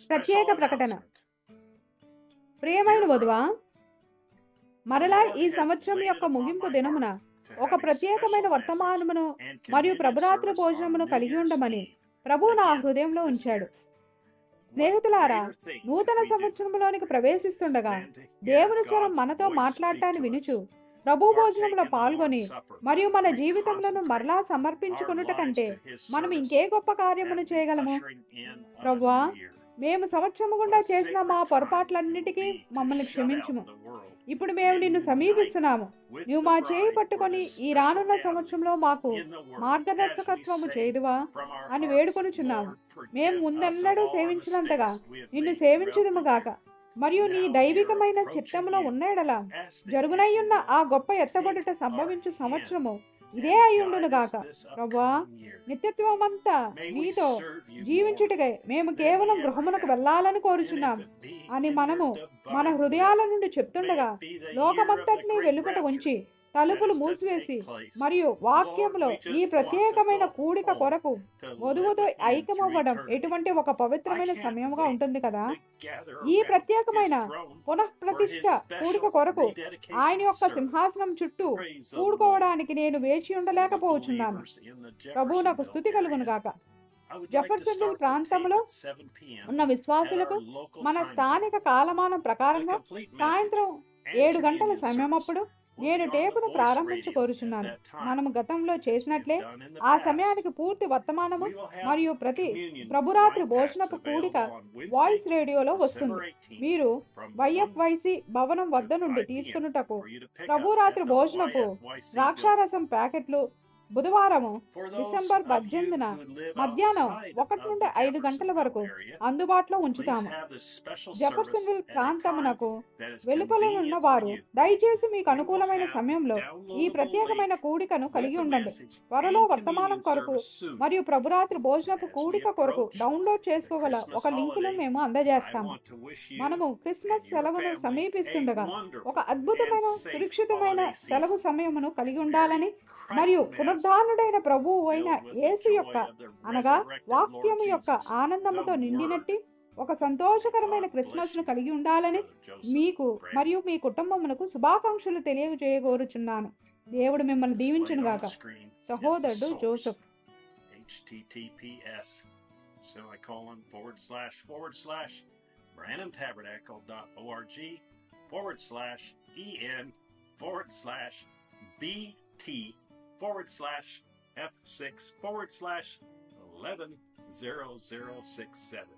ప్రత్యేక ప్రకటన. ప్రియమైన వధువా, మరలా ఈ సంవత్సరం యొక్క ముగింపు దినమున ఒక ప్రత్యేకమైన వర్తమానమును మరియు ప్రభురాత్రి భోజనమును కలిగి ఉండమని ప్రభు నా హృదయంలో ఉంచాడు. స్నేహితులారా, నూతన సంవత్సరంలోనికి ప్రవేశిస్తుండగా దేవుని స్వరం మనతో మాట్లాడటాన్ని వినుచు ప్రభు భోజనంలో పాల్గొని మరియు మన జీవితములను మరలా సమర్పించుకొనుట కంటే మనం ఇంకే గొప్ప కార్యమును చేయగలము? ప్రభువా, మేము సంవత్సరము గుండా చేసిన మా పొరపాట్లన్నిటికీ మమ్మల్ని క్షమించుము. ఇప్పుడు మేము నిన్ను సమీపిస్తున్నాము. నువ్వు మా చేయి పట్టుకొని ఈ రానున్న సంవత్సరంలో మాకు మార్గదర్శకత్వము చేయుదువా అని వేడుకొనుచున్నాము. మేము ముందెన్నడూ సేవించినంతగా నిన్ను సేవించుదుము గాక. మరియు నీ దైవికమైన చిత్తములో ఉన్న ఎడల జరుగునయ్యున్న ఆ గొప్ప ఎత్తబడుట సంభవించు సంవత్సరము ఇదే అయ్యుండును గాక. ప్రభువా, నిత్యత్వమంతా నీతో జీవించుటకై మేము కేవలం గృహమునకు వెళ్ళాలని కోరుచున్నాము అని మనము మన హృదయాల నుండి చెప్తుండగా లోకమంతటినీ వెలుపట ఉంచి తలుపులు మూసివేసి మరియు వాక్యములో ఈ ప్రత్యేకమైన కూడిక కొరకు వధువుతో ఐక్యమవ్వడం ఎటువంటి ఒక పవిత్రమైన సమయముగా ఉంటుంది కదా. ఈ ప్రత్యేకమైన పునఃప్రతిష్ఠ కూడిక కొరకు ఆయన యొక్క సింహాసనం చుట్టూ కూడుకోవడానికి నేను వేచి ఉండలేకపోవచ్చున్నాను. ప్రభువునకు స్తుతి కలుగును గాక. జెఫర్సన్విల్ ప్రాంతంలో ఉన్న విశ్వాసులకు మన స్థానిక కాలమానం ప్రకారంగా సాయంత్రం 7 గంటల సమయమప్పుడు నేను టేపును ప్రారంభించుకోరుచున్నాను. మనము గతంలో చేసినట్లే ఆ సమయానికి పూర్తి వర్తమానము మరియు ప్రతి ప్రభురాత్రి భోజనపు కూడిక వాయిస్ రేడియోలో వస్తుంది. మీరు YFYC భవనం వద్ద నుండి తీసుకున్నటకు ప్రభురాత్రి భోజనపు ద్రాక్షారసం ప్యాకెట్లు బుధవారము డిసెంబర్ 18న మధ్యాహ్నం 1 నుండి 5 గంటల వరకు అందుబాటులో ఉంచుతాము. జెఫర్సన్విల్ ప్రాంతమునకు వెలుపలనున్న వారు దయచేసి మీకు అనుకూలమైన సమయంలో ఈ ప్రత్యేకమైన కూడికను కలిగి ఉండండి. త్వరలో వర్తమానం కొరకు మరియు ప్రభురాత్రి భోజనపు కూడిక కొరకు డౌన్లోడ్ చేసుకోగల ఒక లింకును మేము అందజేస్తాము. మనము క్రిస్మస్ సెలవును సమీపిస్తుండగా ఒక అద్భుతమైన సురక్షితమైన సెలవు సమయమును కలిగి ఉండాలని మరియు పునరుద్ధానుడైన ప్రభువు అయిన యేసు యొక్క అనగా వాక్యము యొక్క ఆనందముతో నిండినట్టి ఒక సంతోషకరమైన క్రిస్మస్ ను కలిగి ఉండాలని మీకు మరియు మీ కుటుంబమునకు శుభాకాంక్షలు తెలియజేయగోరుచున్నాను. దేవుడు మిమ్మల్ని దీవించును గాక. సహోదరుడు జోసెఫ్. branhamtabernacle.org/BT/110067